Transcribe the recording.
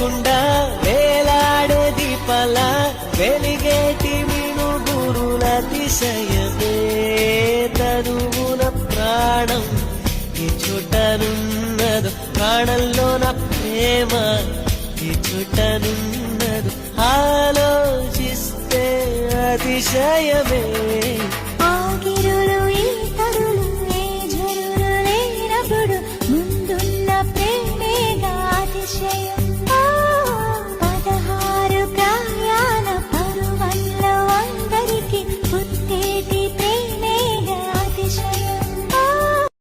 లేకుండా వేలాడే దీపాల వెలిగేటి మినుగురుల అతిశయమే తనువున ప్రాణం ఈ చుట్టనున్నదు ప్రాణంలో నా ప్రేమ ఈ చుట్టనున్నదు ఆలోచిస్తే అతిశయమే